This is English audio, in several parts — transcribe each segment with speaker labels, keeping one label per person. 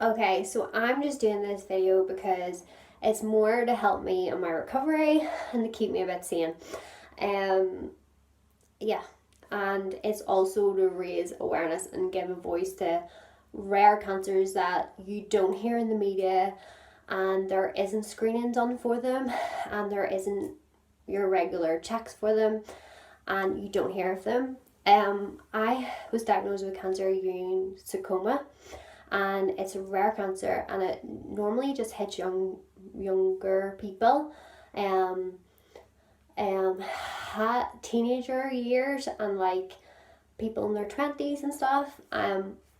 Speaker 1: Okay, so I'm just doing this video because it's more to help me in my recovery and to keep me a bit sane. Um, yeah, and it's also to raise awareness and give a voice to rare cancers that you don't hear in the media, and there isn't screening done for them, and there isn't your regular checks for them, and you don't hear of them. I was diagnosed with cancer, Ewing Sarcoma, and it's a rare cancer, and it normally just hits younger people, um, teenager years, and like people in their 20s and stuff.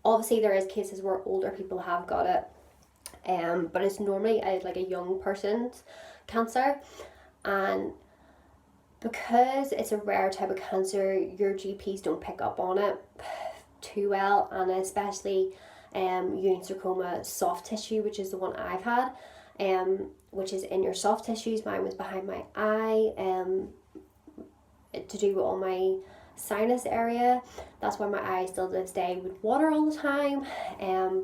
Speaker 1: Obviously there is cases where older people have got it, but it's normally like a young person's cancer, and because it's a rare type of cancer, your GPs don't pick up on it too well, and especially Ewing sarcoma soft tissue, which is the one I've had, which is in your soft tissues. Mine was behind my eye, to do with all my sinus area. That's why my eye still to this day would water all the time,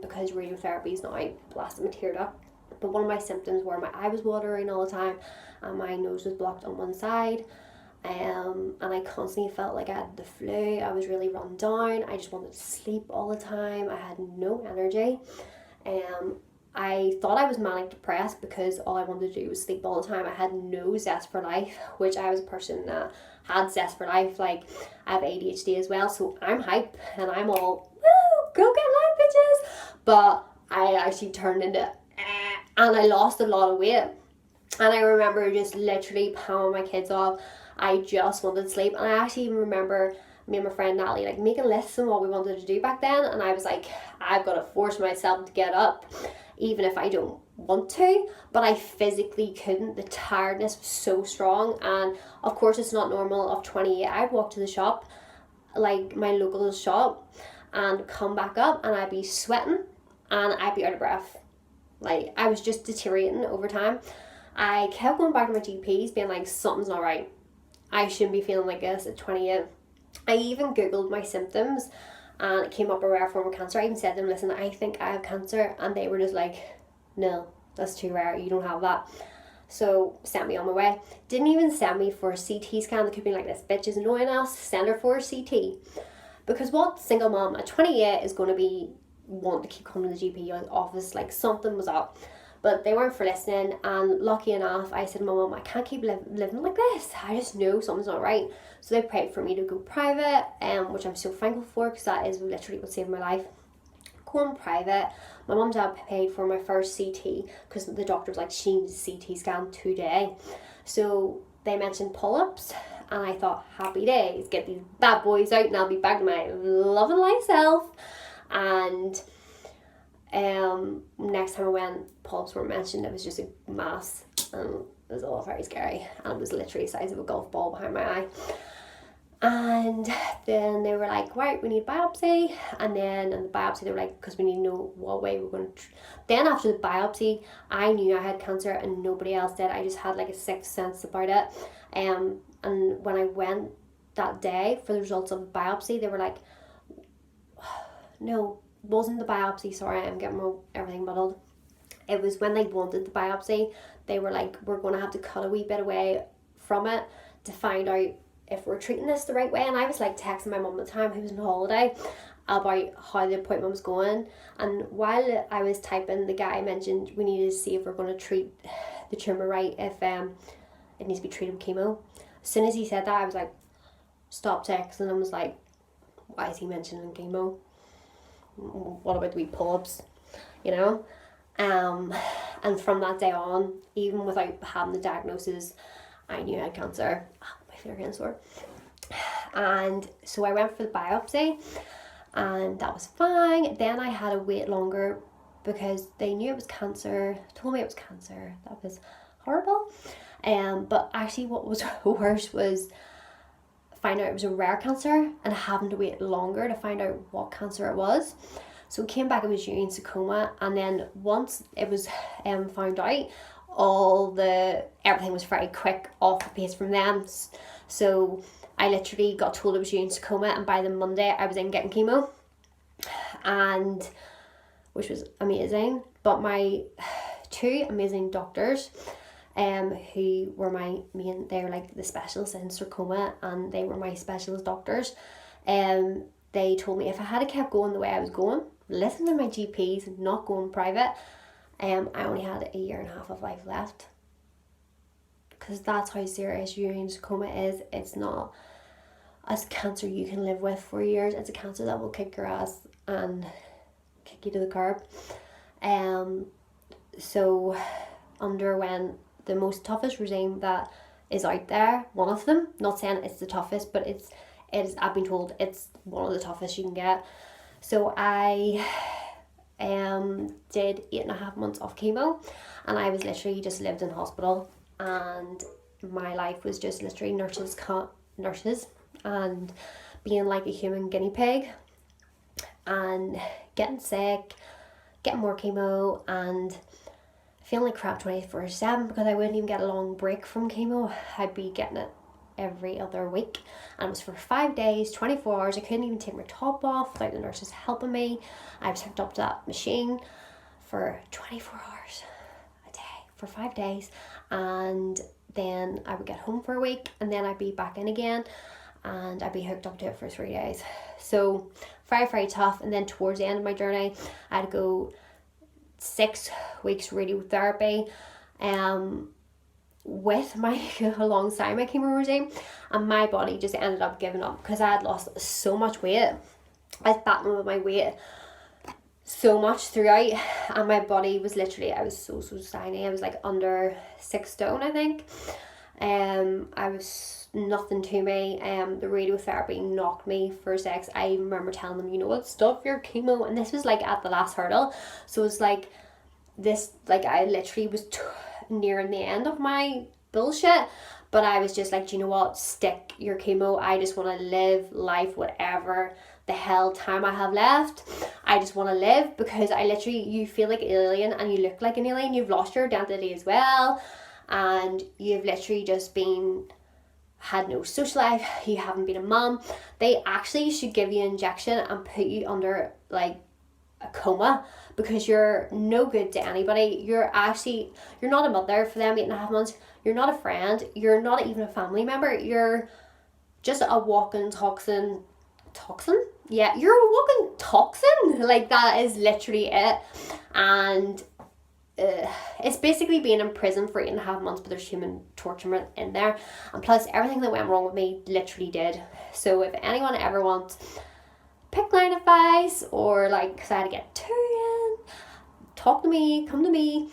Speaker 1: because radiotherapy is now blasting my tear duct. But one of my symptoms were my eye was watering all the time, and my nose was blocked on one side. And I constantly felt like I had the flu. I was really run down. I just wanted to sleep all the time. I had no energy. I thought I was manic depressed because all I wanted to do was sleep all the time. I had no zest for life, which I was a person that had zest for life. Like, I have ADHD as well, so I'm hype and I'm all, woo, go get life, bitches. But I actually turned into, and I lost a lot of weight. And I remember just literally pounding my kids off. I just wanted to sleep. And I actually even remember me and my friend Natalie like making lists on what we wanted to do back then. And I was like, I've got to force myself to get up, even if I don't want to. But I physically couldn't. The tiredness was so strong. And of course, it's not normal of 28. I'd walk to the shop, like my local shop, and come back up and I'd be sweating and I'd be out of breath. Like, I was just deteriorating over time. I kept going back to my GPs being like, something's not right. I shouldn't be feeling like this at 28. I even googled my symptoms and it came up a rare form of cancer. I even said to them, listen, I think I have cancer, and they were just like, no, that's too rare, you don't have that. So sent me on my way. Didn't even send me for a CT scan. They could be like, this bitch is annoying us, send her for a CT. Because what single mom at 28 is going to be wanting to keep coming to the GP office? Like, something was up. But they weren't for listening, and lucky enough, I said to my mum, I can't keep living like this. I just know something's not right. So they prayed for me to go private, which I'm so thankful for, because that is literally what saved my life. Going private, my mum and dad paid for my first CT, because the doctor was like, she needs a CT scan today. So they mentioned pull-ups, and I thought, happy days, get these bad boys out and I'll be back to my loving life self. And next time I went, pull-ups were mentioned. It was just a mass, and it was all very scary, and it was literally the size of a golf ball behind my eye. And then they were like, right, we need biopsy. And then in the biopsy they were like, because we need to know what way we're going to then after the biopsy, I knew I had cancer and nobody else did. I just had like a sixth sense about it. And when I went that day for the results of the biopsy, they were like, no, wasn't the biopsy, sorry, I'm getting everything muddled. It was when they wanted the biopsy, they were like, we're going to have to cut a wee bit away from it to find out if we're treating this the right way. And I was like texting my mum at the time, who was on holiday, about how the appointment was going. And while I was typing, the guy mentioned we needed to see if we're going to treat the tumour right, if it needs to be treated with chemo. As soon as he said that, I was like, stop texting, and was like, why is he mentioning chemo? What about the wee pull-ups, you know? And from that day on, even without having the diagnosis, I knew I had cancer. My finger getting sore. And so I went for the biopsy, and that was fine. Then I had to wait longer because they knew it was cancer, told me it was cancer. That was horrible. But actually what was worse was find out it was a rare cancer and having to wait longer to find out what cancer it was. So it came back, it was Ewing sarcoma, and then once it was found out, everything was very quick, off the pace from them. So I literally got told it was Ewing sarcoma, and by the Monday I was in getting chemo. And which was amazing. But my two amazing doctors, who were my main, they were like the specialists in sarcoma, and they were my specialist doctors. They told me if I had kept going the way I was going, listen to my GPs, not going private, I only had a year and a half of life left. Because that's how serious Ewing sarcoma is. It's not a cancer you can live with for years. It's a cancer that will kick your ass and kick you to the curb. So underwent the most toughest regime that is out there. One of them, not saying it's the toughest, but it is, I've been told it's one of the toughest you can get. So I did 8.5 months of chemo, and I was literally just lived in hospital, and my life was just literally nurses and being like a human guinea pig and getting sick, getting more chemo, and feeling like crap 24/7 because I wouldn't even get a long break from chemo. I'd be getting it every other week, and it was for 5 days, 24 hours. I couldn't even take my top off without the nurses helping me. I was hooked up to that machine for 24 hours a day for 5 days, and then I would get home for a week, and then I'd be back in again, and I'd be hooked up to it for 3 days. So very, very tough. And then towards the end of my journey, I had to go 6 weeks radiotherapy with my alongside my chemo regime, and my body just ended up giving up because I had lost so much weight. I was battling with my weight so much throughout, and my body was literally, I was so tiny. I was like under 6 stone, I think. I was nothing to me. The radiotherapy knocked me for 6. I remember telling them, you know what, stop your chemo, and this was like at the last hurdle. So it's like this, like I literally was nearing the end of my bullshit, but I was just like, do you know what, stick your chemo. I just want to live life whatever the hell time I have left. I just want to live, because I literally, you feel like an alien and you look like an alien. You've lost your identity as well, and you've literally just had no social life. You haven't been a mum. They actually should give you an injection and put you under like a coma, because you're no good to anybody. You're not a mother for them 8.5 months. You're not a friend. You're not even a family member. You're just a walking toxin. Yeah, you're a walking toxin. Like, that is literally it. And it's basically being in prison for 8.5 months, but there's human torture in there, and plus everything that went wrong with me literally did. So if anyone ever wants pick line advice, or like, because I had to get Tyrion, talk to me, come to me.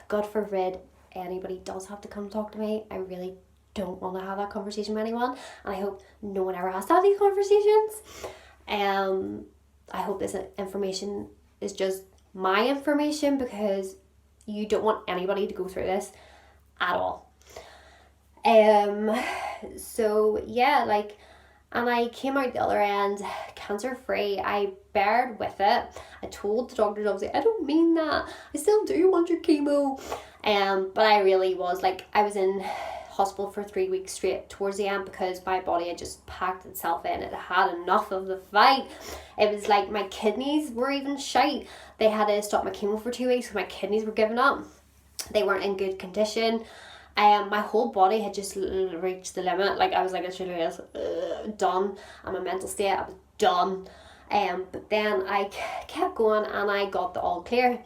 Speaker 1: God forbid anybody does have to come talk to me. I really don't want to have that conversation with anyone, and I hope no one ever has to have these conversations. I hope this information is just my information, because you don't want anybody to go through this at all. So yeah, like, and I came out the other end cancer free. I bared with it. I told the doctors, obviously, I don't mean that, I still do want your chemo. But I really was like, I was in hospital for 3 weeks straight towards the end, because my body had just packed itself in. It had enough of the fight. It was like my kidneys were even shite. They had to stop my chemo for 2 weeks because my kidneys were giving up. They weren't in good condition. My whole body had just reached the limit. Like, I was like, literally done. And my mental state, I was done. But then I kept going, and I got the all clear.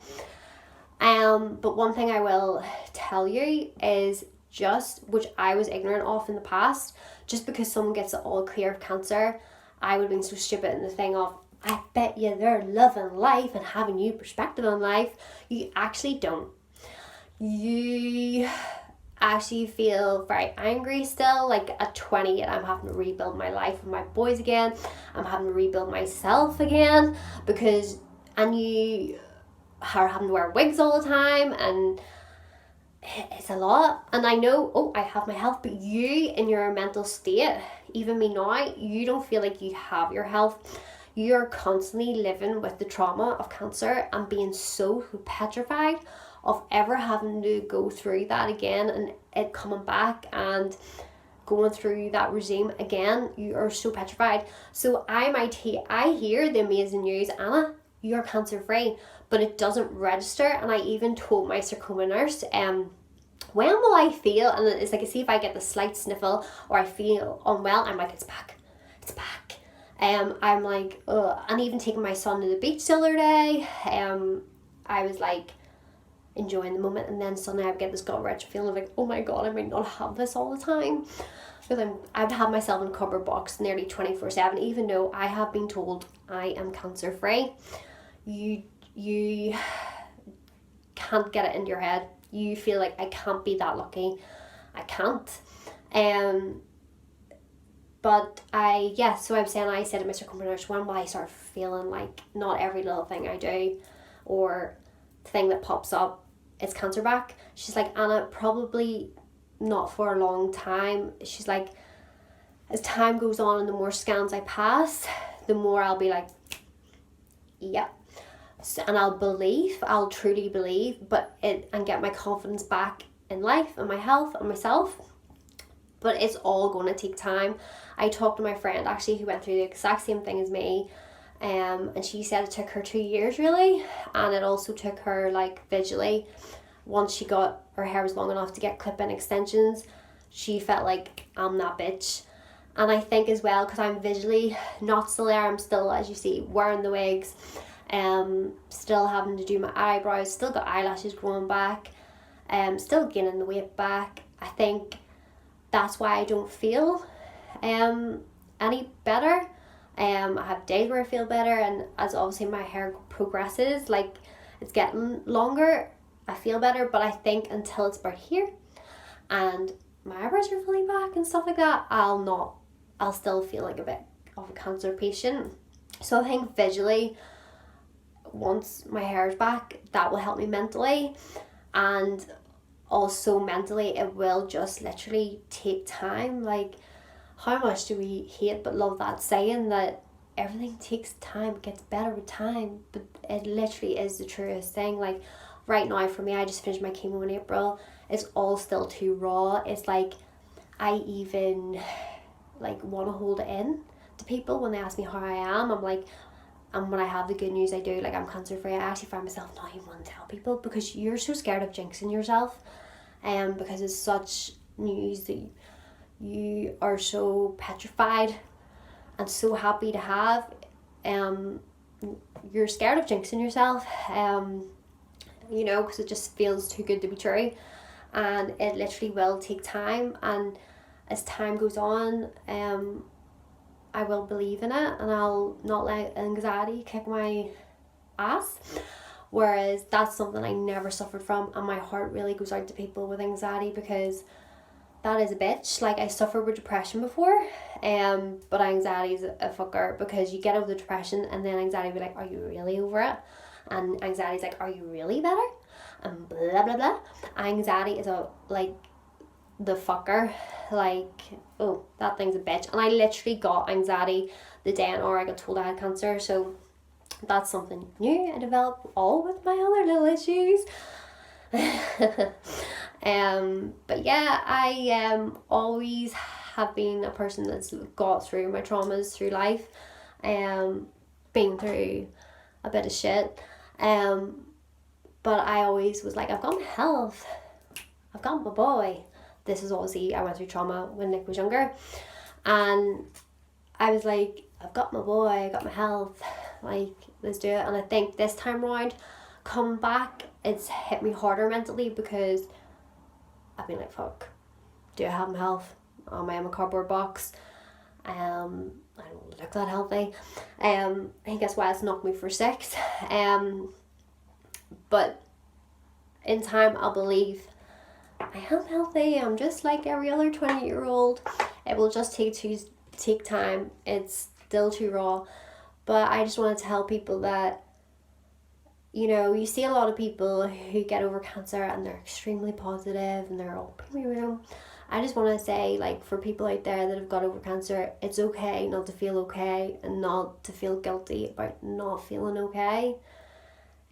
Speaker 1: But one thing I will tell you is, just, which I was ignorant of in the past, just because someone gets the all clear of cancer, I would have been so stupid in the thing of, I bet you they're loving life and having new perspective on life. You actually don't. You actually feel very angry still. Like, at 20, I'm having to rebuild my life with my boys again. I'm having to rebuild myself again, and you are having to wear wigs all the time, and it's a lot. And I know, I have my health, but you in your mental state, even me now, you don't feel like you have your health. You're constantly living with the trauma of cancer and being so petrified of ever having to go through that again, and it coming back and going through that regime again. You are so petrified. So I hear the amazing news, Anna, you're cancer free, but it doesn't register. And I even told my sarcoma nurse, when will I feel? And it's like, see if I get the slight sniffle or I feel unwell, I'm like, it's back. I'm like, ugh. And even taking my son to the beach the other day, I was like enjoying the moment, and then suddenly I would get this gut wrench feeling of like, oh my god, I might not have this all the time. Because I'd have myself in a cupboard box nearly 24/7, even though I have been told I am cancer free. You can't get it into your head. You feel like, I can't be that lucky. I can't. But so I was saying, I said to Mr. Sarcoma nurse, when will I start feeling like not every little thing I do or thing that pops up, it's cancer back? She's like, Anna, probably not for a long time. She's like, as time goes on and the more scans I pass, the more I'll be like, yep. So, and I'll truly believe, and get my confidence back in life and my health and myself. But it's all going to take time. I talked to my friend actually who went through the exact same thing as me, and she said it took her 2 years really, and it also took her like visually. Once she got, her hair was long enough to get clip-in extensions, she felt like, I'm that bitch. And I think as well, because I'm visually not still there, I'm still, as you see, wearing the wigs, still having to do my eyebrows, still got eyelashes growing back, still gaining the weight back. I think that's why I don't feel any better. I have days where I feel better, and as obviously my hair progresses, like it's getting longer, I feel better. But I think until it's about here and my eyebrows are fully back and stuff like that, I'll still feel like a bit of a cancer patient. So I think visually, once my hair is back, that will help me mentally, and also mentally it will just literally take time. Like, how much do we hate but love that saying that everything takes time, it gets better with time? But it literally is the truest thing. Like right now for me, I just finished my chemo in April. It's all still too raw. It's like I even like want to hold it in to people when they ask me how I am. I'm like, and when I have the good news, I do, like, I'm cancer free. I actually find myself not even wanting to tell people because you're so scared of jinxing yourself, because it's such news that you are so petrified and so happy to have. You're scared of jinxing yourself, because it just feels too good to be true, and it literally will take time. And as time goes on, I will believe in it, and I'll not let anxiety kick my ass. Whereas that's something I never suffered from, and my heart really goes out to people with anxiety, because that is a bitch. Like, I suffered with depression before, but anxiety is a fucker, because you get over the depression and then anxiety will be like, are you really over it? And anxiety's like, are you really better? And blah blah blah. Anxiety is the fucker. Like, oh, that thing's a bitch. And I literally got anxiety the day I got told I had cancer. So that's something new I developed, all with my other little issues. But yeah, I always have been a person that's got through my traumas through life, been through a bit of shit, but I always was like, I've got my health, I've got my boy. This is obviously, I went through trauma when Nick was younger, and I was like, I've got my boy, I got my health, like, let's do it. And I think this time around, come back, it's hit me harder mentally, because I've been like, fuck, do I have my health? Am I in a cardboard box? I don't look that healthy. I think that's why it's knocked me for 6. But in time, I'll believe I am healthy. I'm just like every other 20-year-old. It will just take time. It's still too raw. But I just wanted to tell people that, you see a lot of people who get over cancer and they're extremely positive and they're all, I just want to say, like, for people out there that have got over cancer, it's okay not to feel okay and not to feel guilty about not feeling okay.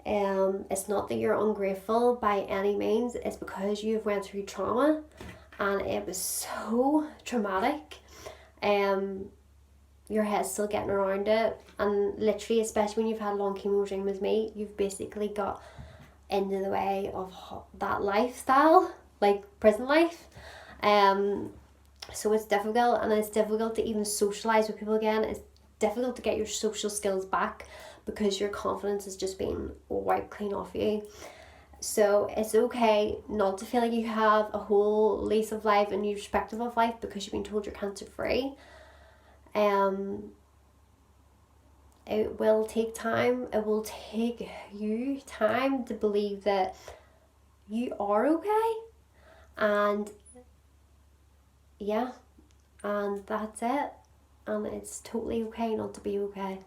Speaker 1: It's not that you're ungrateful by any means. It's because you've went through trauma and it was so traumatic. your head's still getting around it, and literally, especially when you've had long chemo regime as me, you've basically got into the way of that lifestyle, like prison life. So it's difficult, and it's difficult to even socialize with people again. It's difficult to get your social skills back because your confidence has just been wiped clean off you. So it's okay not to feel like you have a whole lease of life, a new perspective of life, because you've been told you're cancer free. It will take time. It will take you time to believe that you are okay. And yeah, and that's it. And it's totally okay not to be okay.